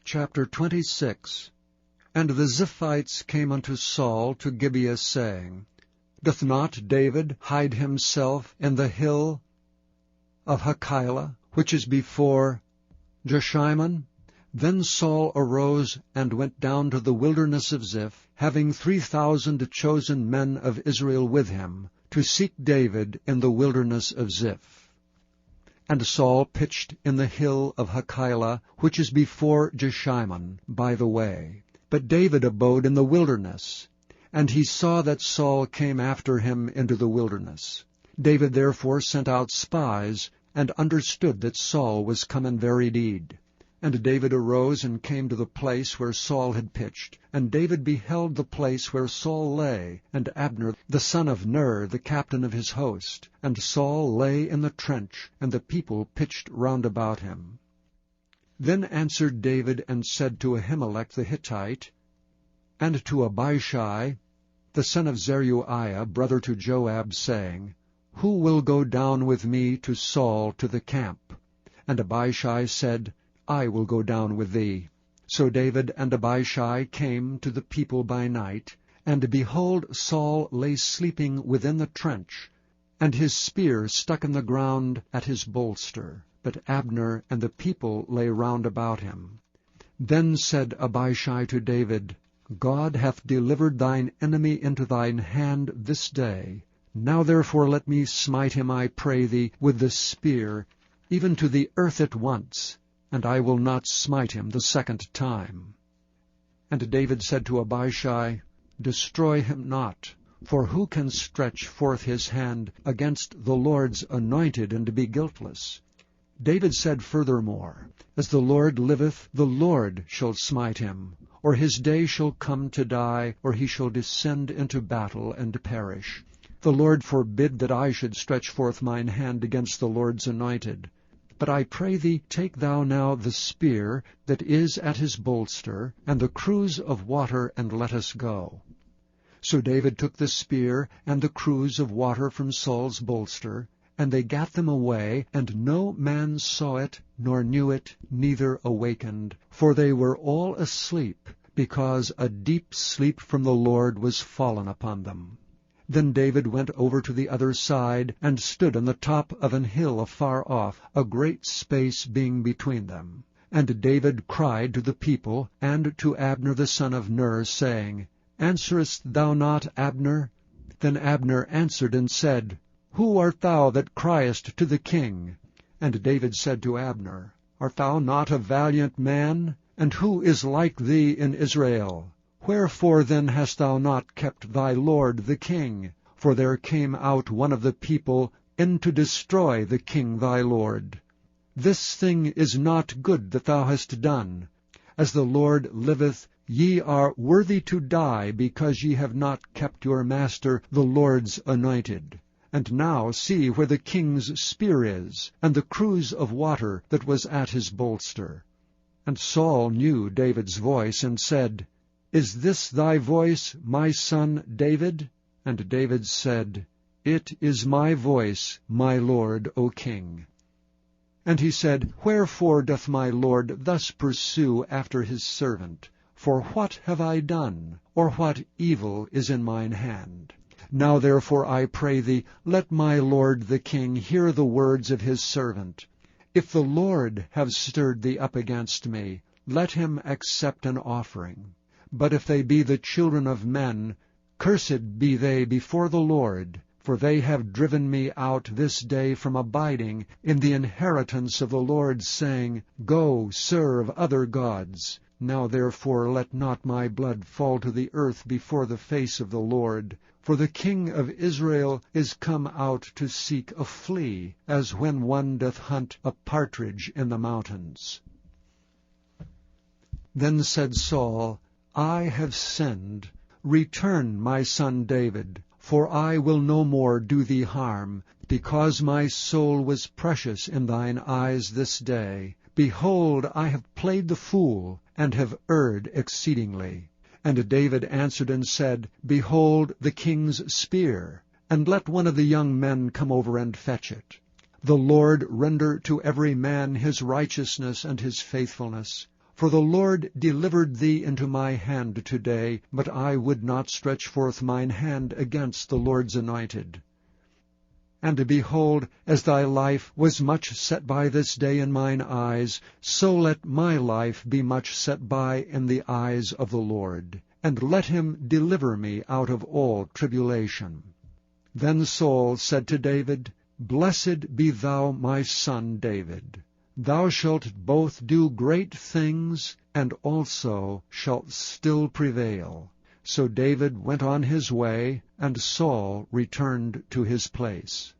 Chapter 26. And the Ziphites came unto Saul to Gibeah, saying, Doth not David hide himself in the hill of Hachilah, which is before Jeshimon? Then Saul arose and went down to the wilderness of Ziph, having 3,000 chosen men of Israel with him, to seek David in the wilderness of Ziph. And Saul pitched in the hill of Hachilah, which is before Jeshimon, by the way. But David abode in the wilderness, and he saw that Saul came after him into the wilderness. David therefore sent out spies, and understood that Saul was come in very deed. And David arose and came to the place where Saul had pitched. And David beheld the place where Saul lay, and Abner the son of Ner, the captain of his host. And Saul lay in the trench, and the people pitched round about him. Then answered David and said to Ahimelech the Hittite, and to Abishai the son of Zeruiah, brother to Joab, saying, Who will go down with me to Saul to the camp? And Abishai said, I will go down with thee. So David and Abishai came to the people by night, and behold, Saul lay sleeping within the trench, and his spear stuck in the ground at his bolster. But Abner and the people lay round about him. Then said Abishai to David, God hath delivered thine enemy into thine hand this day. Now therefore let me smite him, I pray thee, with the spear, even to the earth at once, and I will not smite him the second time. And David said to Abishai, Destroy him not, for who can stretch forth his hand against the Lord's anointed and be guiltless? David said furthermore, As the Lord liveth, the Lord shall smite him, or his day shall come to die, or he shall descend into battle and perish. The Lord forbid that I should stretch forth mine hand against the Lord's anointed. But I pray thee, take thou now the spear that is at his bolster, and the cruse of water, and let us go. So David took the spear and the cruse of water from Saul's bolster, and they gat them away, and no man saw it, nor knew it, neither awakened, for they were all asleep, because a deep sleep from the Lord was fallen upon them. Then David went over to the other side, and stood on the top of an hill afar off, a great space being between them. And David cried to the people, and to Abner the son of Ner, saying, Answerest thou not, Abner? Then Abner answered and said, Who art thou that criest to the king? And David said to Abner, Art thou not a valiant man? And who is like thee in Israel? Wherefore then hast thou not kept thy lord the king? For there came out one of the people in to destroy the king thy lord. This thing is not good that thou hast done. As the Lord liveth, ye are worthy to die, because ye have not kept your master the Lord's anointed. And now see where the king's spear is, and the cruse of water that was at his bolster. And Saul knew David's voice, and said, Is this thy voice, my son David? And David said, It is my voice, my lord, O king. And he said, Wherefore doth my lord thus pursue after his servant? For what have I done, or what evil is in mine hand? Now therefore I pray thee, let my lord the king hear the words of his servant. If the Lord have stirred thee up against me, let him accept an offering. But if they be the children of men, cursed be they before the Lord, for they have driven me out this day from abiding in the inheritance of the Lord, saying, Go, serve other gods. Now therefore let not my blood fall to the earth before the face of the Lord. For the king of Israel is come out to seek a flea, as when one doth hunt a partridge in the mountains. Then said Saul, I have sinned. Return, my son David, for I will no more do thee harm, because my soul was precious in thine eyes this day. Behold, I have played the fool, and have erred exceedingly. And David answered and said, Behold the king's spear, and let one of the young men come over and fetch it. The Lord render to every man his righteousness and his faithfulness. For the Lord delivered thee into my hand today, but I would not stretch forth mine hand against the Lord's anointed. And behold, as thy life was much set by this day in mine eyes, so let my life be much set by in the eyes of the Lord, and let him deliver me out of all tribulation. Then Saul said to David, Blessed be thou, my son David. Thou shalt both do great things, and also shalt still prevail. So David went on his way, and Saul returned to his place.